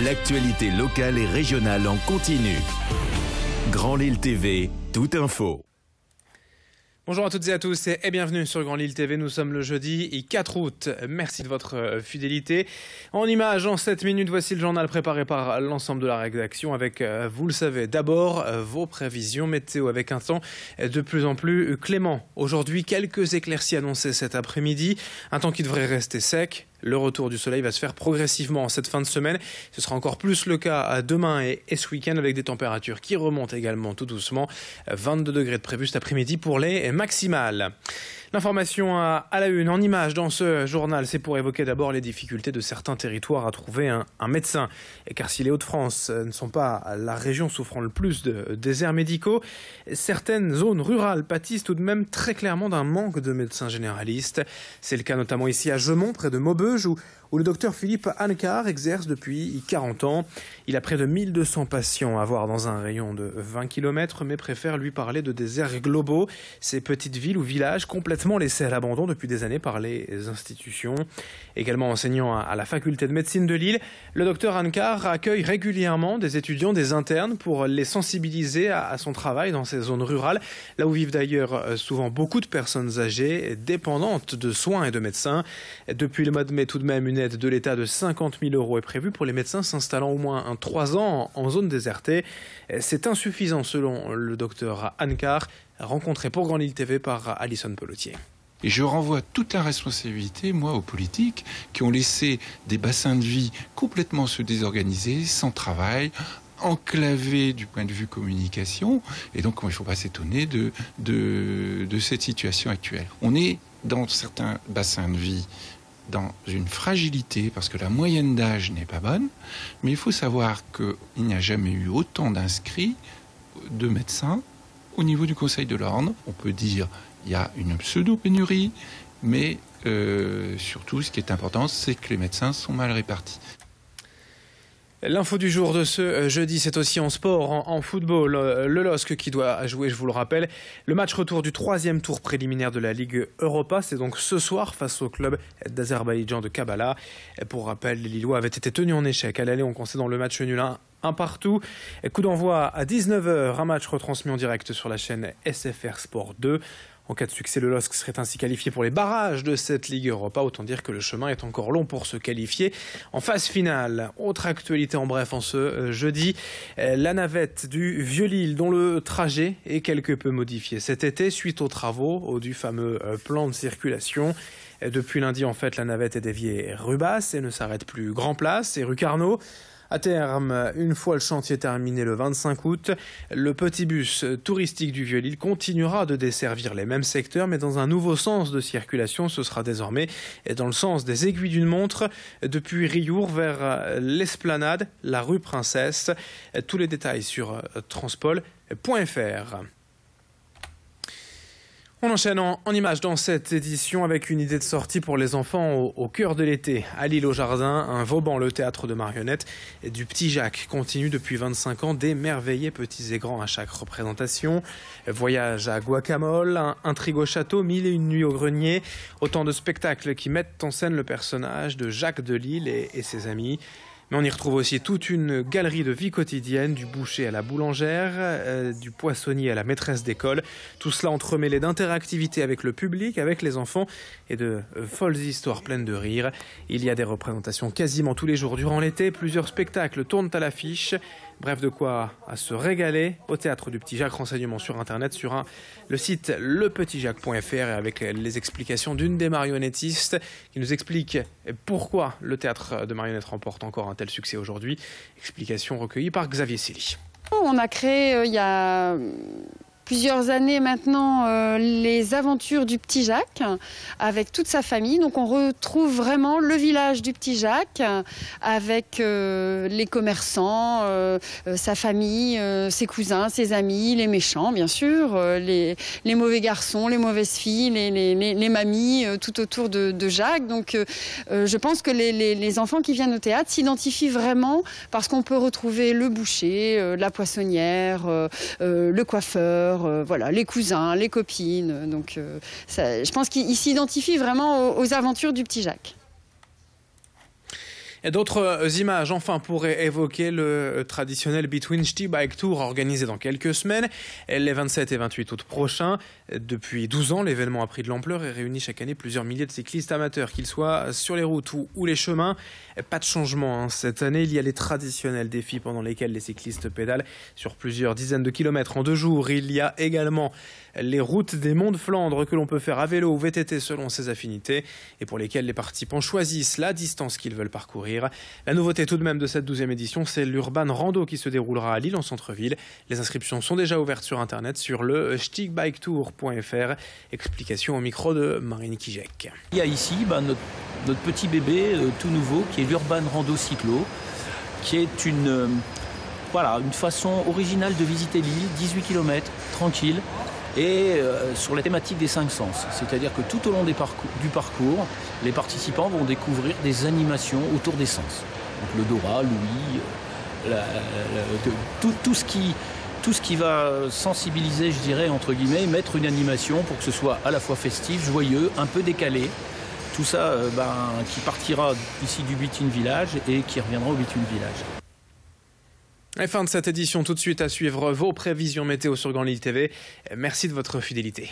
L'actualité locale et régionale en continu. Grand Lille TV, toute info. Bonjour à toutes et à tous et bienvenue sur Grand Lille TV. Nous sommes le jeudi 4 août. Merci de votre fidélité. En images, en 7 minutes, voici le journal préparé par l'ensemble de la rédaction avec, vous le savez, d'abord vos prévisions météo avec un temps de plus en plus clément. Aujourd'hui, quelques éclaircies annoncées cet après-midi. Un temps qui devrait rester sec. Le retour du soleil va se faire progressivement en cette fin de semaine. Ce sera encore plus le cas demain et ce week-end avec des températures qui remontent également tout doucement. 22 degrés de prévu cet après-midi pour les maximales. L'information à la une, en images dans ce journal, c'est pour évoquer d'abord les difficultés de certains territoires à trouver un médecin. Car si les Hauts-de-France ne sont pas la région souffrant le plus de déserts médicaux, certaines zones rurales pâtissent tout de même très clairement d'un manque de médecins généralistes. C'est le cas notamment ici à Gemont, près de Maubeuge, où le docteur Philippe Hannequart exerce depuis 40 ans. Il a près de 1200 patients à voir dans un rayon de 20 km, mais préfère lui parler de déserts globaux, ces petites villes ou villages complètement laissés à l'abandon depuis des années par les institutions. Également enseignant à la faculté de médecine de Lille, le docteur Hannequart accueille régulièrement des étudiants, des internes, pour les sensibiliser à son travail dans ces zones rurales, là où vivent d'ailleurs souvent beaucoup de personnes âgées, dépendantes de soins et de médecins. Depuis le mois de mai, tout de même, une aide de l'État de 50 000 € est prévue pour les médecins s'installant au moins 3 ans en zone désertée. C'est insuffisant selon le docteur Hannequart, rencontré pour Grand Lille TV par Alison Pelletier. Et je renvoie toute la responsabilité, moi, aux politiques qui ont laissé des bassins de vie complètement se désorganiser, sans travail, enclavés du point de vue communication. Et donc, il ne faut pas s'étonner de cette situation actuelle. On est dans certains bassins de vie dans une fragilité parce que la moyenne d'âge n'est pas bonne, mais il faut savoir qu'il n'y a jamais eu autant d'inscrits de médecins au niveau du Conseil de l'Ordre. On peut dire qu'il y a une pseudo-pénurie, mais surtout ce qui est important, c'est que les médecins sont mal répartis. L'info du jour de ce jeudi, c'est aussi en sport, en football. Le LOSC qui doit jouer, je vous le rappelle, le match retour du 3e tour préliminaire de la Ligue Europa. C'est donc ce soir face au club d'Azerbaïdjan de Kabala. Pour rappel, les Lillois avaient été tenus en échec. À l'aller, on concédant le match nul 1 partout. Coup d'envoi à 19 h, un match retransmis en direct sur la chaîne SFR Sport 2. En cas de succès, le LOSC serait ainsi qualifié pour les barrages de cette Ligue Europa. Autant dire que le chemin est encore long pour se qualifier en phase finale. Autre actualité en bref en ce jeudi, la navette du Vieux-Lille dont le trajet est quelque peu modifié cet été suite aux travaux du fameux plan de circulation. Depuis lundi, en fait, la navette est déviée rue Basse et ne s'arrête plus Grand Place et rue Carnot. À terme, une fois le chantier terminé le 25 août, le petit bus touristique du Vieux-Lille continuera de desservir les mêmes secteurs, mais dans un nouveau sens de circulation. Ce sera désormais dans le sens des aiguilles d'une montre, depuis Riour vers l'Esplanade, la rue Princesse. Tous les détails sur transpol.fr. On enchaîne en images dans cette édition avec une idée de sortie pour les enfants au cœur de l'été. À Lille au Jardin, un Vauban, le théâtre de marionnettes du Petit Jacques, continue depuis 25 ans d'émerveiller petits et grands à chaque représentation. Voyage à Guacamole, intrigue au château, 1001 nuits au grenier. Autant de spectacles qui mettent en scène le personnage de Jacques de Lille et ses amis. Mais on y retrouve aussi toute une galerie de vie quotidienne, du boucher à la boulangère, du poissonnier à la maîtresse d'école. Tout cela entremêlé d'interactivité avec le public, avec les enfants et de folles histoires pleines de rire. Il y a des représentations quasiment tous les jours durant l'été. Plusieurs spectacles tournent à l'affiche. Bref, de quoi à se régaler au théâtre du Petit Jacques. Renseignements sur internet sur le site lepetitjacques.fr et avec les explications d'une des marionnettistes qui nous explique pourquoi le théâtre de marionnettes remporte encore un tel succès aujourd'hui. Explication recueillie par Xavier Silly. On a créé il y a plusieurs années maintenant les aventures du Petit Jacques avec toute sa famille. Donc on retrouve vraiment le village du Petit Jacques avec les commerçants, sa famille, ses cousins, ses amis, les méchants bien sûr, les mauvais garçons, les mauvaises filles, les mamies tout autour de Jacques. Donc je pense que les enfants qui viennent au théâtre s'identifient vraiment parce qu'on peut retrouver le boucher, la poissonnière, le coiffeur, voilà, les cousins, les copines. Donc, je pense qu'ils s'identifient vraiment aux aventures du Petit Jacques. Et d'autres images, enfin, pourraient évoquer le traditionnel Between Sti Bike Tour organisé dans quelques semaines, les 27 et 28 août prochains. Depuis 12 ans, l'événement a pris de l'ampleur et réunit chaque année plusieurs milliers de cyclistes amateurs, qu'ils soient sur les routes ou les chemins. Pas de changement cette année, il y a les traditionnels défis pendant lesquels les cyclistes pédalent sur plusieurs dizaines de kilomètres en 2 jours. Il y a également les routes des Monts de Flandre que l'on peut faire à vélo ou VTT selon ses affinités et pour lesquelles les participants choisissent la distance qu'ils veulent parcourir. La nouveauté tout de même de cette 12e édition, c'est l'Urban Rando qui se déroulera à Lille en centre-ville. Les inscriptions sont déjà ouvertes sur internet sur le stigbiketour.fr. Explication au micro de Marine Kijek. Il y a ici notre petit bébé tout nouveau qui est l'Urban Rando Cyclo, qui est une façon originale de visiter l'île, 18 km, tranquille, et sur la thématique des 5 sens. C'est-à-dire que tout au long du parcours, les participants vont découvrir des animations autour des sens. Donc l'odorat, l'ouïe, tout ce qui va sensibiliser, je dirais, entre guillemets, mettre une animation pour que ce soit à la fois festif, joyeux, un peu décalé. Tout ça qui partira ici du Between Village et qui reviendra au Between Village. Et fin de cette édition, tout de suite à suivre vos prévisions météo sur Grand Lille TV. Merci de votre fidélité.